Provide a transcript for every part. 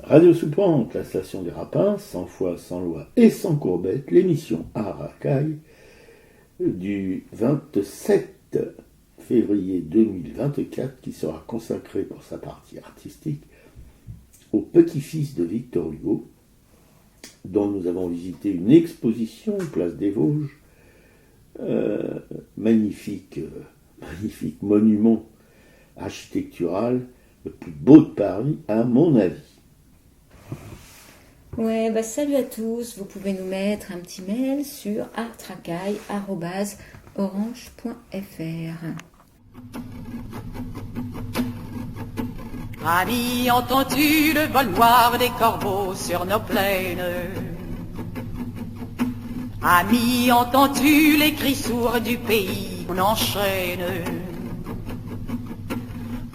Radio Sous-Pente, la station des Rapins, sans foi, sans loi et sans courbette, l'émission Aracaille du 27 février 2024 qui sera consacrée pour sa partie artistique au petit-fils de Victor Hugo, dont nous avons visité une exposition place des Vosges, magnifique monument architectural, le plus beau de Paris à mon avis. Ouais, salut à tous, vous pouvez nous mettre un petit mail sur artracaille@orange.fr. Ami, entends-tu le vol noir des corbeaux sur nos plaines? Ami, entends-tu les cris sourds du pays qu'on enchaîne?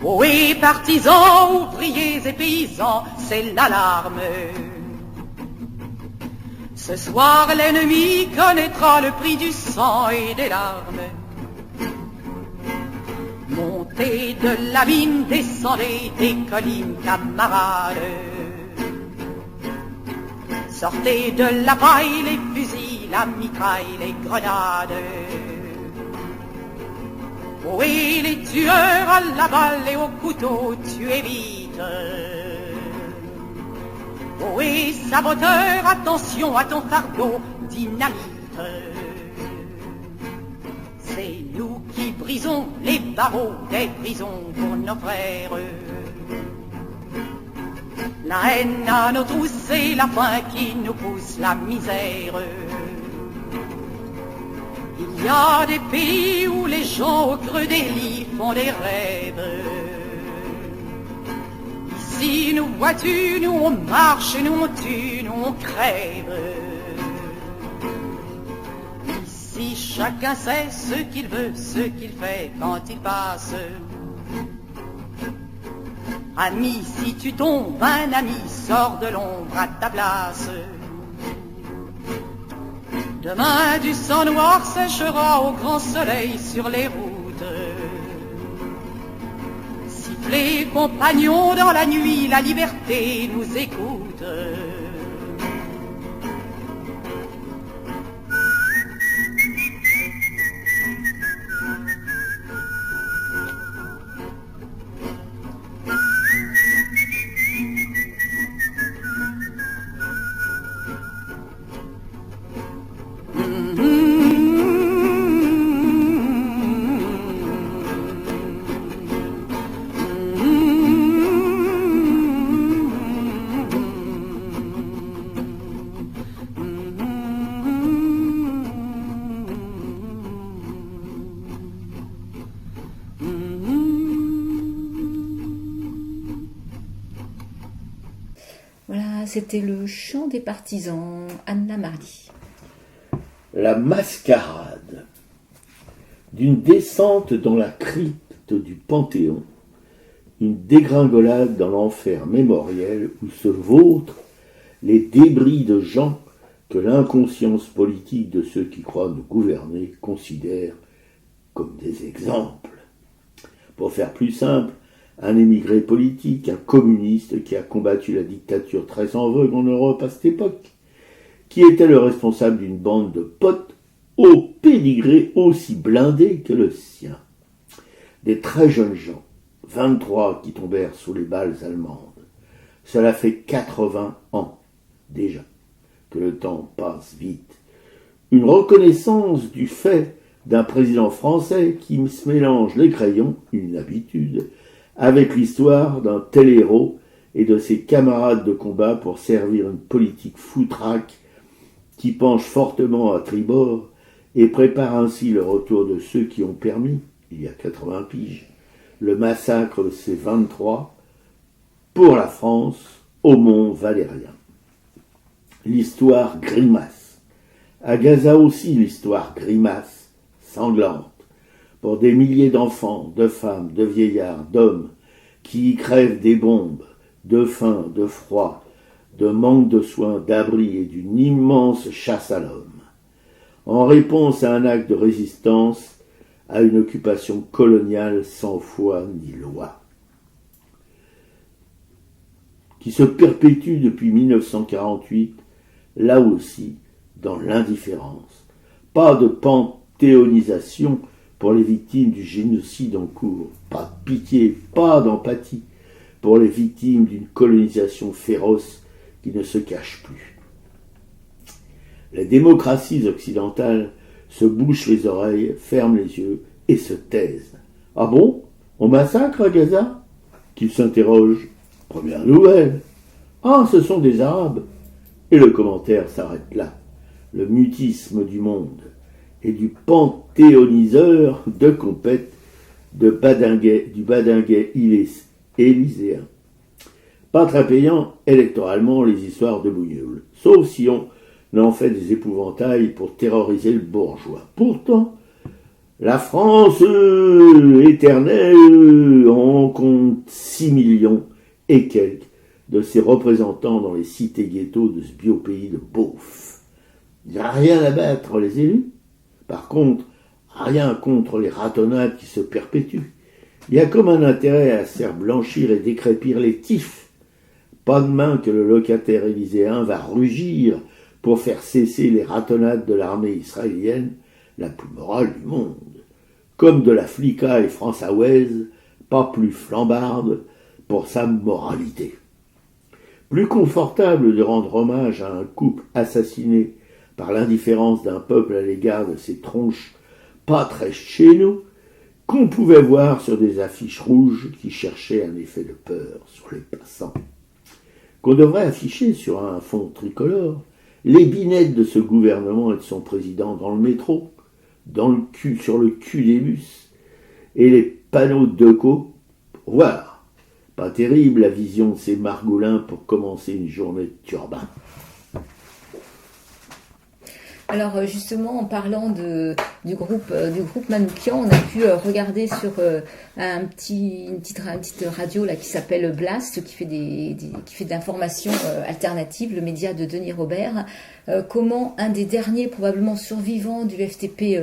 Ohé, partisans, ouvriers et paysans, c'est l'alarme. Ce soir, l'ennemi connaîtra le prix du sang et des larmes. Montez de la mine, descendez des collines, camarades. Sortez de la paille, les fusils, la mitraille, les grenades. Ohé, les tueurs à la balle et au couteau, tuez vite. Ohé, saboteur, attention à ton fardeau, dynamite. C'est nous qui brisons les barreaux des prisons pour nos frères. La haine à nos trousses et la faim qui nous pousse la misère. Il y a des pays où les gens au creux des lits font des rêves. Ici, nous vois-tu, nous on marche, nous on tue, nous on crève. Ici, chacun sait ce qu'il veut, ce qu'il fait quand il passe. Ami, si tu tombes, un ami sort de l'ombre à ta place. Demain, du sang noir séchera au grand soleil sur les routes. Sifflez, compagnons, dans la nuit, la liberté nous écoute. Voilà, c'était le chant des partisans, Anna Marly. La mascarade d'une descente dans la crypte du Panthéon, une dégringolade dans l'enfer mémoriel où se vautrent les débris de gens que l'inconscience politique de ceux qui croient nous gouverner considère comme des exemples. Pour faire plus simple, un émigré politique, un communiste qui a combattu la dictature très en vogue en Europe à cette époque, qui était le responsable d'une bande de potes au pédigré aussi blindé que le sien. Des très jeunes gens, 23 qui tombèrent sous les balles allemandes. Cela fait 80 ans déjà que le temps passe vite. Une reconnaissance du fait d'un président français qui se mélange les crayons, une habitude, avec l'histoire d'un tel héros et de ses camarades de combat pour servir une politique foutraque qui penche fortement à tribord et prépare ainsi le retour de ceux qui ont permis, il y a 80 piges, le massacre de ces 23 pour la France au Mont Valérien. L'histoire grimace. À Gaza aussi l'histoire grimace, sanglante, pour des milliers d'enfants, de femmes, de vieillards, d'hommes, qui y crèvent des bombes, de faim, de froid, de manque de soins, d'abri et d'une immense chasse à l'homme, en réponse à un acte de résistance à une occupation coloniale sans foi ni loi. qui se perpétue depuis 1948, là aussi dans l'indifférence. Pas de panthéonisation pour les victimes du génocide en cours, pas de pitié, pas d'empathie pour les victimes d'une colonisation féroce qui ne se cache plus. Les démocraties occidentales se bouchent les oreilles, ferment les yeux et se taisent. Ah bon? On massacre à Gaza? Qu'ils s'interrogent. Première nouvelle. Ah, ce sont des Arabes. Et le commentaire s'arrête là. Le mutisme du monde et du panthéoniseur de compète du badinguet élyséen. Pas très payant électoralement les histoires de Bougnoul, sauf si on en fait des épouvantails pour terroriser le bourgeois. Pourtant, la France éternelle en compte 6 millions et quelques de ses représentants dans les cités ghettos de ce bio-pays de beaufs. Il n'y a rien à battre les élus. Par contre, rien contre les ratonnades qui se perpétuent. Il y a comme un intérêt à faire blanchir et décrépir les tifs. Pas demain que le locataire élyséen va rugir pour faire cesser les ratonnades de l'armée israélienne, la plus morale du monde. Comme de la flicaille française, pas plus flambarde pour sa moralité. Plus confortable de rendre hommage à un couple assassiné par l'indifférence d'un peuple à l'égard de ses tronches pas très chez nous, qu'on pouvait voir sur des affiches rouges qui cherchaient un effet de peur sur les passants. Qu'on devrait afficher sur un fond tricolore les binettes de ce gouvernement et de son président dans le métro, sur le cul des bus, et les panneaux de co pour voir. Pas terrible la vision de ces margoulins pour commencer une journée de turbin. Alors justement, en parlant du groupe Manoukian, on a pu regarder sur une petite radio là qui s'appelle Blast, qui fait de l'information alternative, le média de Denis Robert, comment un des derniers probablement survivants du FTP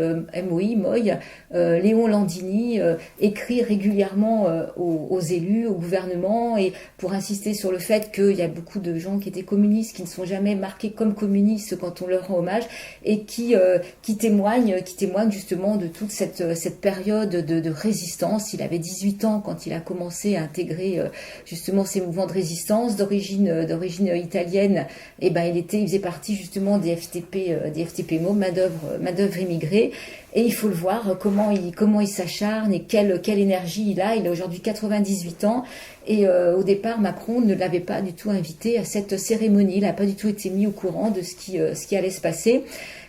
MOI, Léon Landini, écrit régulièrement aux élus, au gouvernement, et pour insister sur le fait qu'il y a beaucoup de gens qui étaient communistes, qui ne sont jamais marqués comme communistes quand on leur rend hommage, et qui témoignent justement de toute cette période de résistance. Il avait 18 ans quand il a commencé à intégrer justement ces mouvements de résistance d'origine italienne. Et ben il faisait partie justement des FTPMO, main-d'œuvre immigrée. Et il faut le voir comment il s'acharne et quelle énergie il a. Il a aujourd'hui 98 ans et au départ Macron ne l'avait pas du tout invité à cette cérémonie. Il n'a pas du tout été mis au courant de ce qui allait se passer.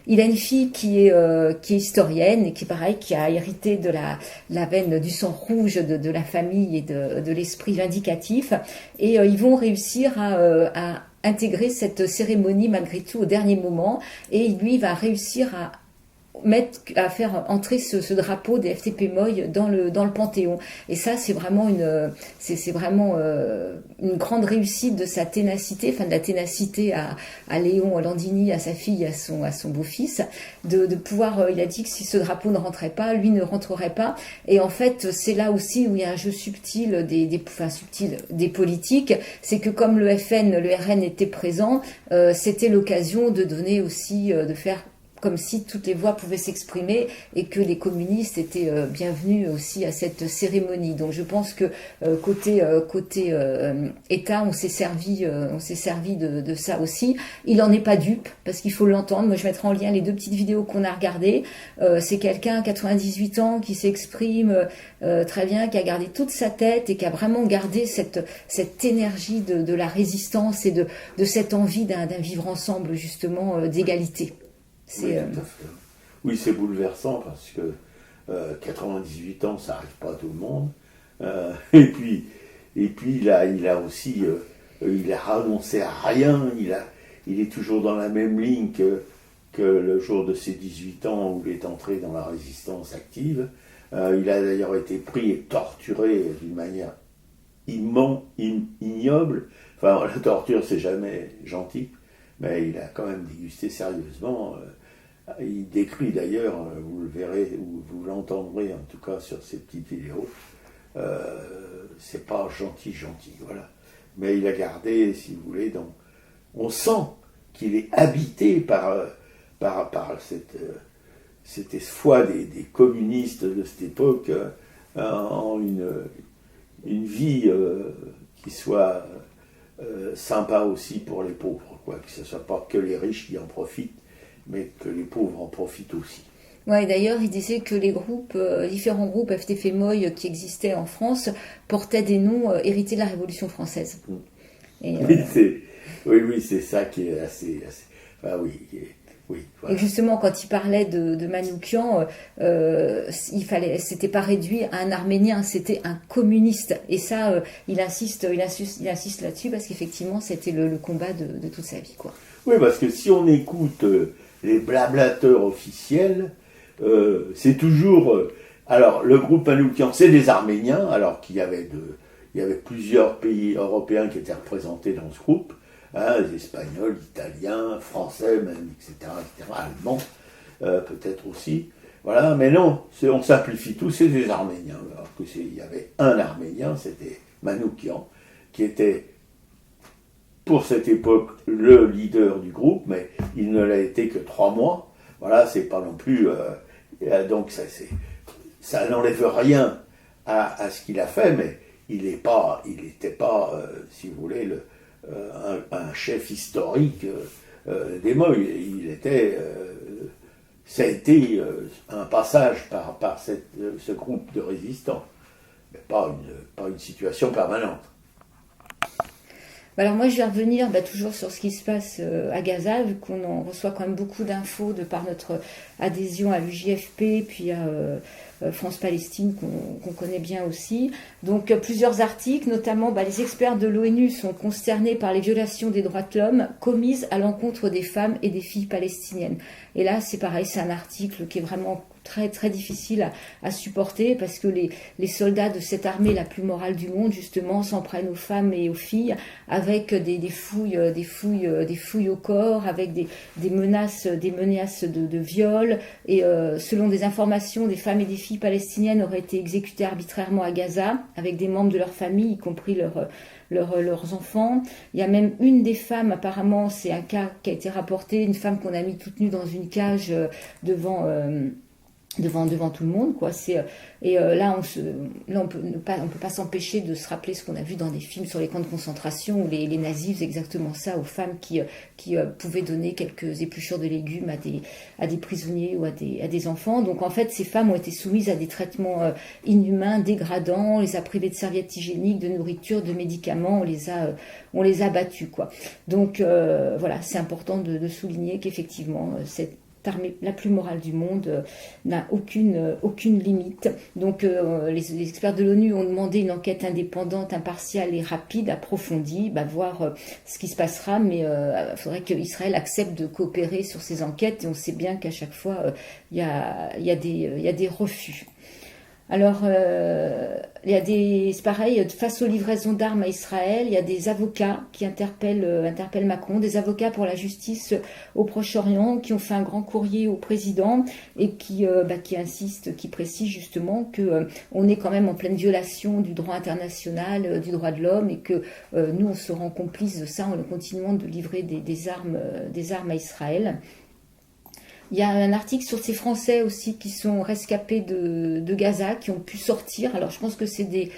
Il a une fille qui est historienne et qui a hérité de la veine du sang rouge de la famille et de l'esprit vindicatif. Et ils vont réussir à intégrer cette cérémonie malgré tout au dernier moment. Et lui va réussir à faire entrer ce drapeau des FTP MOI dans le Panthéon. Et ça, c'est vraiment une grande réussite de sa ténacité, de la ténacité à Léon Landini, à sa fille, à son beau-fils, de pouvoir, il a dit que si ce drapeau ne rentrait pas, lui ne rentrerait pas. Et en fait, c'est là aussi où il y a un jeu subtil des politiques. C'est que comme le RN était présent, c'était l'occasion de donner aussi, de faire comme si toutes les voix pouvaient s'exprimer et que les communistes étaient bienvenus aussi à cette cérémonie. Donc je pense que côté État, on s'est servi de ça aussi. Il n'en est pas dupe parce qu'il faut l'entendre. Moi, je mettrai en lien les 2 petites vidéos qu'on a regardées. C'est quelqu'un, 98 ans, qui s'exprime très bien, qui a gardé toute sa tête et qui a vraiment gardé cette énergie de la résistance et de cette envie d'un vivre ensemble, justement, d'égalité. Oui, oui, c'est bouleversant parce que 98 ans, ça n'arrive pas à tout le monde. Et puis il a aussi, il a renoncé à rien. Il est toujours dans la même ligne que le jour de ses 18 ans où il est entré dans la résistance active. Il a d'ailleurs été pris et torturé d'une manière ignoble. Enfin, la torture, c'est jamais gentil, mais il a quand même dégusté sérieusement. Il décrit d'ailleurs, vous le verrez, ou vous l'entendrez en tout cas sur ces petites vidéos, c'est pas gentil, voilà. mais il a gardé, si vous voulez, on sent qu'il est habité par cette foi des communistes de cette époque en une vie qui soit sympa aussi pour les pauvres, quoi. Que ce ne soit pas que les riches qui en profitent, mais que les pauvres en profitent aussi. Ouais, d'ailleurs, il disait que les groupes, différents groupes FT-Fémoy qui existaient en France portaient des noms hérités de la Révolution française. Et, oui, c'est ça qui est assez ah oui, voilà. Et justement, quand il parlait de Manoukian, c'était pas réduit à un Arménien, c'était un communiste. Et ça, il insiste là-dessus parce qu'effectivement, c'était le combat de toute sa vie, quoi. Oui, parce que si on écoute les blablateurs officiels, c'est toujours. Alors, le groupe Manoukian, c'est des Arméniens, alors qu'il y avait plusieurs pays européens qui étaient représentés dans ce groupe. Les Espagnols, Italiens, Français même, etc., Allemands, peut-être aussi. Voilà, mais non, on simplifie tout, c'est des Arméniens. Alors il y avait un Arménien, c'était Manoukian, qui était, pour cette époque, le leader du groupe, mais il ne l'a été que 3 mois. Voilà, c'est pas non plus... donc ça n'enlève rien à ce qu'il a fait, mais il n'était pas, si vous voulez, un chef historique des Moy. Ça a été un passage par ce groupe de résistants, mais pas une situation permanente. Alors moi je vais revenir toujours sur ce qui se passe à Gaza, vu qu'on en reçoit quand même beaucoup d'infos de par notre adhésion à l'UJFP, puis à France-Palestine qu'on connaît bien aussi. Donc plusieurs articles, notamment les experts de l'ONU sont concernés par les violations des droits de l'homme commises à l'encontre des femmes et des filles palestiniennes. Et là c'est pareil, c'est un article qui est vraiment très très difficile à supporter parce que les soldats de cette armée la plus morale du monde justement s'en prennent aux femmes et aux filles avec des fouilles au corps, avec des menaces de viol, et selon des informations, des femmes et des filles palestiniennes auraient été exécutées arbitrairement à Gaza avec des membres de leur famille, y compris leurs enfants. Il y a même une des femmes, apparemment c'est un cas qui a été rapporté, une femme qu'on a mis toute nue dans une cage devant tout le monde, quoi. Là on peut pas s'empêcher de se rappeler ce qu'on a vu dans des films sur les camps de concentration où les nazis faisaient exactement ça aux femmes qui pouvaient donner quelques épluchures de légumes à des prisonniers ou à des enfants. Donc en fait ces femmes ont été soumises à des traitements inhumains, dégradants, on les a privées de serviettes hygiéniques, de nourriture, de médicaments, on les a battues, quoi. Donc voilà, c'est important de souligner qu'effectivement cette armée la plus morale du monde n'a aucune limite. Donc les experts de l'ONU ont demandé une enquête indépendante, impartiale et rapide, approfondie, voir ce qui se passera, mais il faudrait qu'Israël accepte de coopérer sur ces enquêtes, et on sait bien qu'à chaque fois il y a des refus. Alors, c'est pareil, face aux livraisons d'armes à Israël, il y a des avocats qui interpellent Macron, des avocats pour la justice au Proche-Orient, qui ont fait un grand courrier au président et qui insistent, qui précisent justement que on est quand même en pleine violation du droit international, du droit de l'homme, et que nous on se rend complice de ça en continuant de livrer des armes à Israël. Il y a un article sur ces Français aussi qui sont rescapés de Gaza, qui ont pu sortir. Alors je pense que c'est des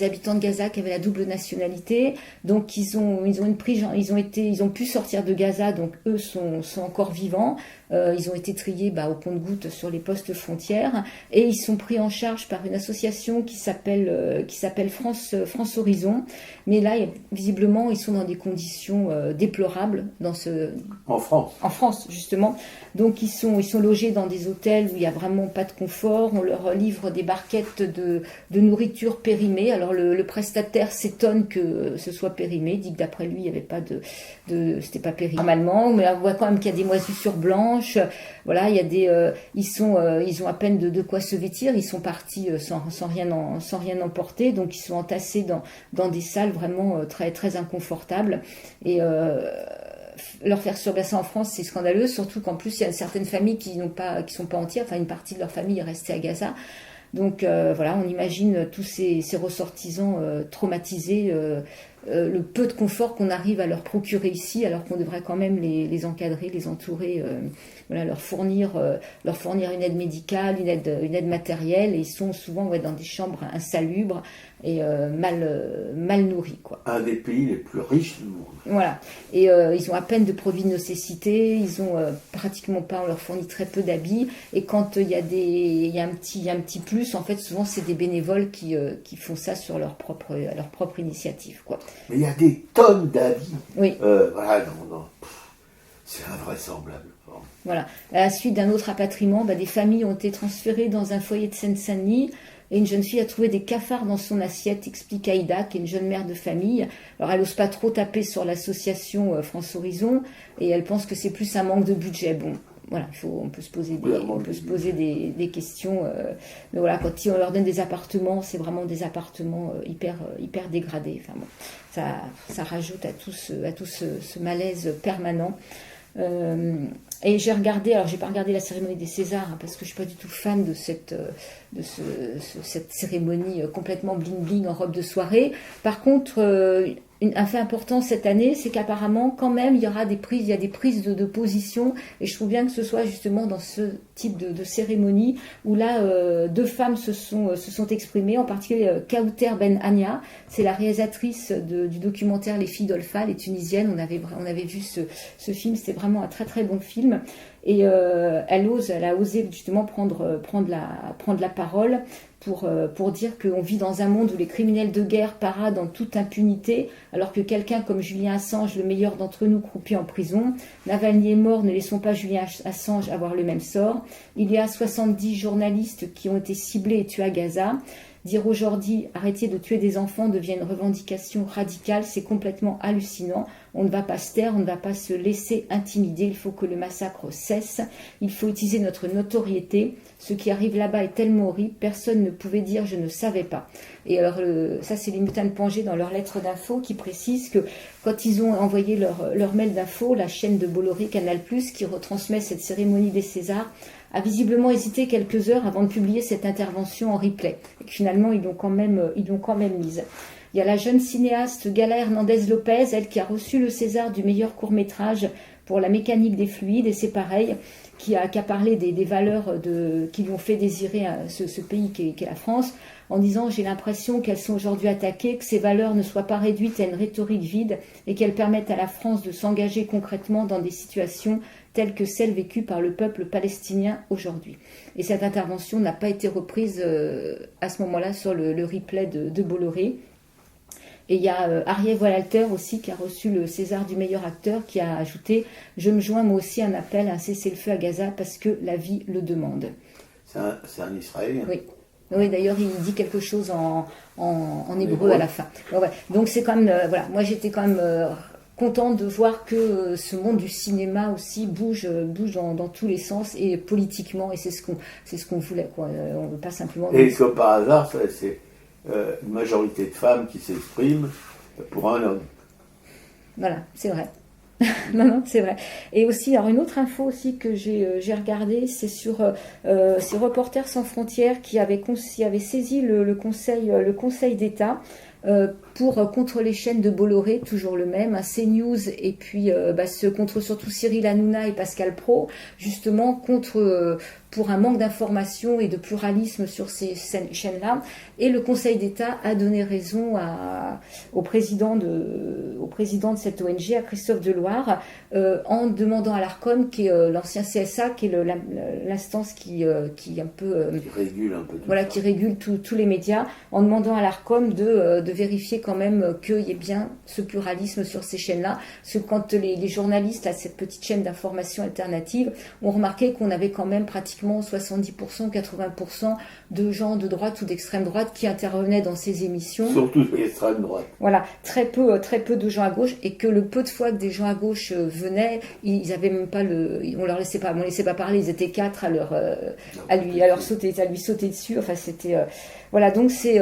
habitants de Gaza qui avaient la double nationalité, donc ils ont pu sortir de Gaza, donc eux sont encore vivants. Ils ont été triés au compte-gouttes sur les postes frontières, et ils sont pris en charge par une association qui s'appelle France Horizon. Mais là, visiblement, ils sont dans des conditions déplorables en France justement. Donc ils sont logés dans des hôtels où il n'y a vraiment pas de confort. On leur livre des barquettes de nourriture périmée. Alors le prestataire s'étonne que ce soit périmé, dit que d'après lui il n'y avait pas c'était pas périmé normalement, mais on voit quand même qu'il y a des moisissures blanches. Voilà, il y a ils ont à peine de quoi se vêtir. Ils sont partis sans rien emporter, donc ils sont entassés dans des salles vraiment très très inconfortables. Et leur faire subir ça en France, c'est scandaleux, surtout qu'en plus il y a certaines familles qui sont pas entières, enfin une partie de leur famille est restée à Gaza. Donc voilà, on imagine tous ces ressortissants traumatisés, le peu de confort qu'on arrive à leur procurer ici, alors qu'on devrait quand même les encadrer, les entourer, voilà, leur fournir une aide médicale, une aide matérielle, et ils sont souvent dans des chambres insalubres et mal nourris, quoi. Un des pays les plus riches du monde. Voilà. Et ils ont à peine de produits de nécessité, ils ont pratiquement pas, on leur fournit très peu d'habits, et quand il y a un petit plus, en fait, souvent c'est des bénévoles qui font ça sur leur propre initiative, quoi. Mais il y a des tonnes d'habits. Oui. Voilà, c'est invraisemblable. Voilà. À la suite d'un autre rapatriement, des familles ont été transférées dans un foyer de Seine-Saint-Denis. Et une jeune fille a trouvé des cafards dans son assiette, explique Aïda, qui est une jeune mère de famille. Alors elle n'ose pas trop taper sur l'association France Horizon, et elle pense que c'est plus un manque de budget. Bon, voilà, on peut se poser des questions. Mais voilà, quand on leur donne des appartements, c'est vraiment des appartements hyper dégradés. Enfin bon, ça rajoute à tout ce malaise permanent. Et j'ai regardé, alors j'ai pas regardé la cérémonie des Césars, parce que je suis pas du tout fan de cette cérémonie complètement bling bling en robe de soirée. Par contre, un fait important cette année, c'est qu'apparemment quand même il y a des prises de position, et je trouve bien que ce soit justement dans ce type de cérémonie où là deux femmes se sont exprimées, en particulier Kauter Ben Ania, c'est la réalisatrice du documentaire Les filles d'Olfa, les Tunisiennes. On avait vu ce film, c'était vraiment un très très bon film. Et elle a osé justement prendre la parole pour dire qu'on vit dans un monde où les criminels de guerre paradent en toute impunité, alors que quelqu'un comme Julian Assange, le meilleur d'entre nous, croupit en prison. Navalny est mort, ne laissons pas Julian Assange avoir le même sort. Il y a 70 journalistes qui ont été ciblés et tués à Gaza. Dire aujourd'hui arrêtez de tuer des enfants devient une revendication radicale, c'est complètement hallucinant. On ne va pas se taire, on ne va pas se laisser intimider, il faut que le massacre cesse, il faut utiliser notre notoriété. Ce qui arrive là-bas est tellement horrible, personne ne pouvait dire je ne savais pas. Et alors ça c'est les mutins de Pangée dans leur lettre d'info qui précisent que quand ils ont envoyé leur mail d'info, la chaîne de Bolloré Canal+, qui retransmet cette cérémonie des Césars, a visiblement hésité quelques heures avant de publier cette intervention en replay. Et que finalement, ils l'ont quand même mise. Il y a la jeune cinéaste Gala Hernandez-Lopez, elle qui a reçu le César du meilleur court-métrage pour la mécanique des fluides, et c'est pareil, qui a parlé des valeurs qui lui ont fait désirer ce pays qu'est la France, en disant « J'ai l'impression qu'elles sont aujourd'hui attaquées, que ces valeurs ne soient pas réduites à une rhétorique vide et qu'elles permettent à la France de s'engager concrètement dans des situations telles que celles vécues par le peuple palestinien aujourd'hui. » Et cette intervention n'a pas été reprise à ce moment-là sur le replay de Bolloré. Et il y a Ariel Walter aussi qui a reçu le César du meilleur acteur, qui a ajouté « Je me joins moi aussi à un appel à un cessez-le-feu à Gaza parce que la vie le demande. » C'est un Israélien. Oui, d'ailleurs, il dit quelque chose en hébreu à la fin. Ouais. Donc c'est quand même, voilà, moi j'étais quand même contente de voir que ce monde du cinéma aussi bouge dans tous les sens, et politiquement, et c'est ce qu'on voulait, quoi. On veut pas simplement. Et comme par hasard, c'est une majorité de femmes qui s'expriment pour un homme. Voilà, c'est vrai. Non, c'est vrai. Et aussi, alors une autre info aussi que j'ai regardée, c'est sur ces Reporters sans frontières qui avaient saisi le Conseil d'État contre les chaînes de Bolloré, toujours le même, CNews, et puis contre surtout Cyril Hanouna et Pascal Praud, justement pour un manque d'information et de pluralisme sur ces chaînes-là. Et le Conseil d'État a donné raison au président de cette ONG, à Christophe Deloire, en demandant à l'ARCOM, qui est l'ancien CSA, qui est l'instance qui un peu régule un peu tout voilà, qui régule tous les médias, en demandant à l'ARCOM de vérifier quand même qu'il y ait bien ce pluralisme sur ces chaînes-là. Parce que quand les journalistes à cette petite chaîne d'information alternative ont remarqué qu'on avait quand même pratiquement 70%, 80% de gens de droite ou d'extrême droite qui intervenaient dans ces émissions. Surtout l'extrême droite. Voilà, très peu de gens à gauche, et que le peu de fois que des gens à gauche venaient, ils avaient même pas on laissait pas parler, ils étaient 4 à lui sauter dessus. Enfin, c'était Voilà, donc c'est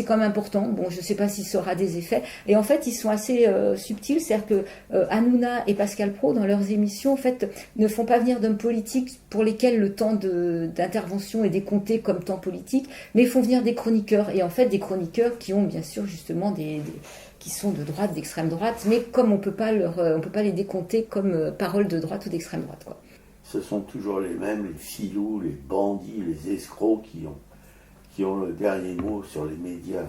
quand même important. Bon, je ne sais pas si ça aura des effets. Et en fait, ils sont assez subtils, c'est-à-dire que Hanouna et Pascal Praud, dans leurs émissions, en fait, ne font pas venir d'hommes politiques pour lesquels le temps d'intervention est décompté comme temps politique, mais ils font venir des chroniqueurs. Et en fait, des chroniqueurs qui ont bien sûr justement qui sont de droite, d'extrême droite, mais comme on peut pas les décompter comme paroles de droite ou d'extrême droite, quoi. Ce sont toujours les mêmes, les filous, les bandits, les escrocs qui ont le dernier mot sur les médias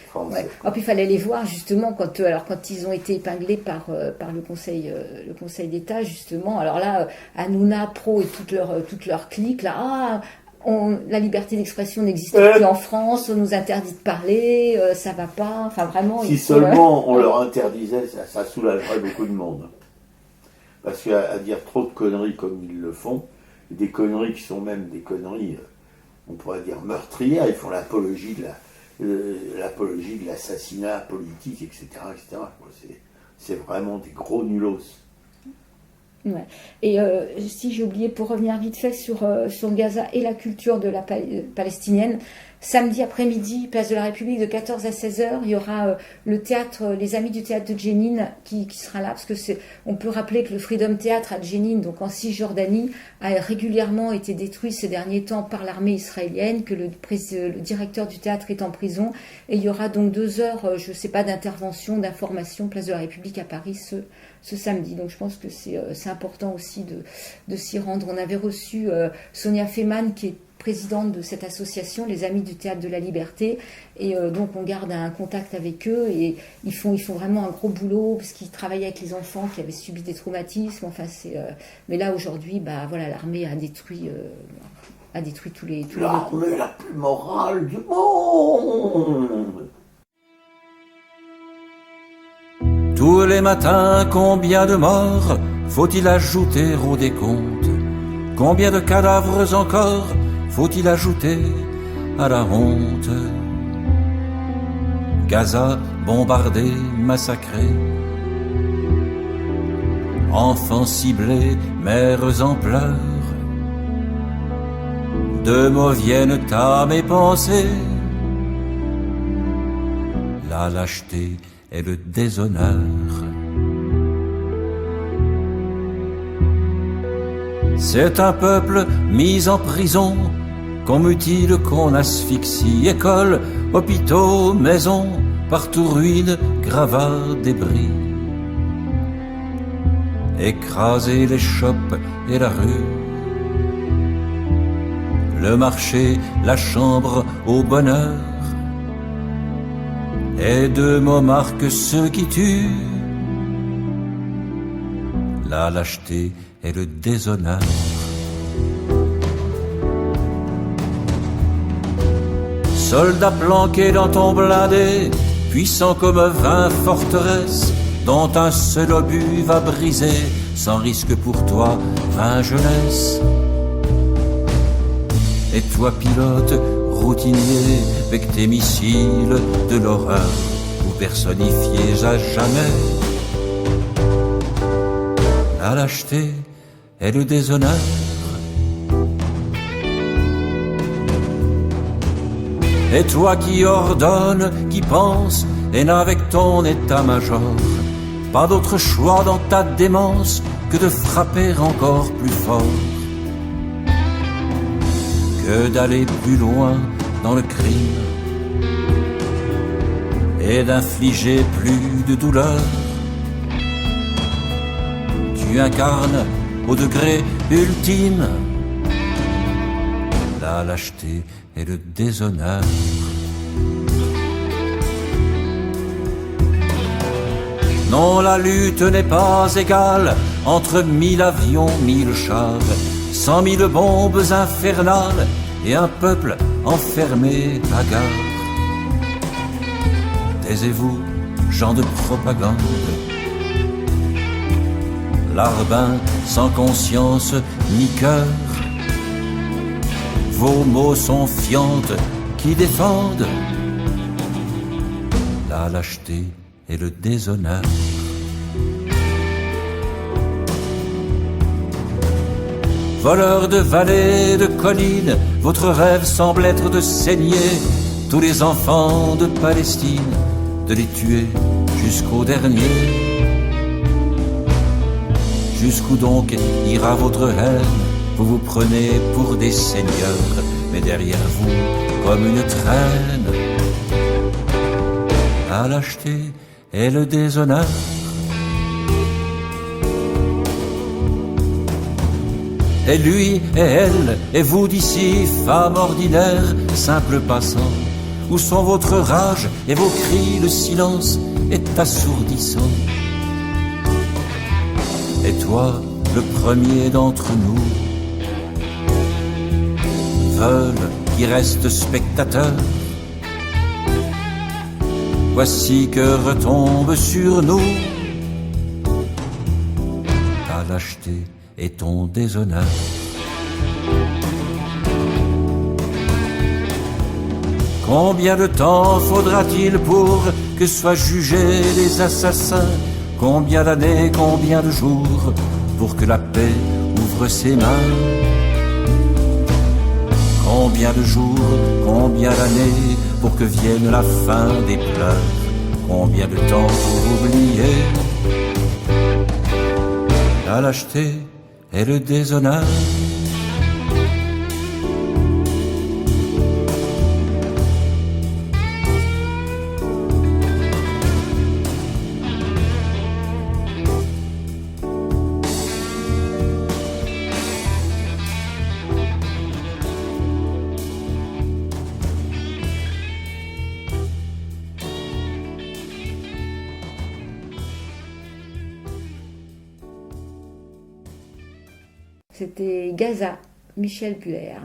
français. Ouais. Alors, puis il fallait les voir justement quand ils ont été épinglés par le Conseil d'État, justement. Alors là, Hanouna, Praud et toute leur clique, là, la liberté d'expression n'existe plus en France, on nous interdit de parler, ça va pas, enfin vraiment... Si seulement on leur interdisait, ça soulagerait beaucoup de monde. Parce qu'à dire trop de conneries comme ils le font, des conneries qui sont même des conneries, on pourrait dire meurtrières, ils font l'apologie de l'assassinat politique, etc. C'est vraiment des gros nulos. Ouais. Et si j'ai oublié, pour revenir vite fait sur Gaza et la culture de la palestinienne, samedi après-midi, place de la République, de 14 à 16 heures, il y aura le théâtre, les Amis du théâtre de Jenin qui sera là, parce que on peut rappeler que le Freedom Theatre à Jenin, donc en Cisjordanie, a régulièrement été détruit ces derniers temps par l'armée israélienne, que le directeur du théâtre est en prison, et il y aura donc 2 heures, je ne sais pas, d'intervention, d'information, place de la République à Paris ce samedi. Donc je pense que c'est important aussi de s'y rendre. On avait reçu Sonia Feynman, qui est présidente de cette association, les Amis du Théâtre de la Liberté, et donc on garde un contact avec eux, et ils font vraiment un gros boulot, parce qu'ils travaillent avec les enfants qui avaient subi des traumatismes, enfin mais là aujourd'hui, voilà, l'armée a détruit tous les l'armée la plus morale du monde. Tous les matins, combien de morts faut-il ajouter au décompte? Combien de cadavres encore faut-il ajouter à la honte? Gaza bombardé, massacré, enfants ciblés, mères en pleurs, deux mots viennent à mes pensées, la lâcheté et le déshonneur. C'est un peuple mis en prison, qu'on mutile, qu'on asphyxie. Écoles, hôpitaux, maisons, partout ruines, gravats, débris. Écraser les chopes et la rue, le marché, la chambre au bonheur. Et deux mots marquent ceux qui tuent, la lâcheté et le déshonneur. Soldats planqués dans ton blindé, puissants comme 20 forteresses, dont un seul obus va briser, sans risque pour toi, 20 jeunesses. Et toi pilote, routinier, avec tes missiles de l'horreur, ou personnifiés à jamais, la lâcheté et le déshonneur. Et toi qui ordonnes, qui penses, et n'avec ton état-major pas d'autre choix dans ta démence que de frapper encore plus fort, que d'aller plus loin dans le crime et d'infliger plus de douleur. Tu incarnes au degré ultime la lâcheté et le déshonneur. Non, la lutte n'est pas égale entre 1000 avions, 1000 chars, 100 000 bombes infernales et un peuple enfermé à gare. Taisez-vous, gens de propagande, larbins sans conscience ni cœur. Vos mots sont fientes qui défendent la lâcheté et le déshonneur. Voleurs de vallées, de collines, votre rêve semble être de saigner tous les enfants de Palestine, de les tuer jusqu'au dernier. Jusqu'où donc ira votre haine? Vous vous prenez pour des seigneurs, mais derrière vous, comme une traîne, la lâcheté et le déshonneur. Et lui, et elle, et vous d'ici, femmes ordinaires, simples passants, où sont votre rage et vos cris? Le silence est assourdissant. Et toi, le premier d'entre nous, veulent qui reste spectateur. Voici que retombe sur nous ta lâcheté et ton déshonneur. Combien de temps faudra-t-il pour que soient jugés les assassins? Combien d'années, combien de jours pour que la paix ouvre ses mains? Combien de jours, combien d'années pour que vienne la fin des pleurs? Combien de temps pour oublier la lâcheté et le déshonneur? C'était Gaza, Michel Buer.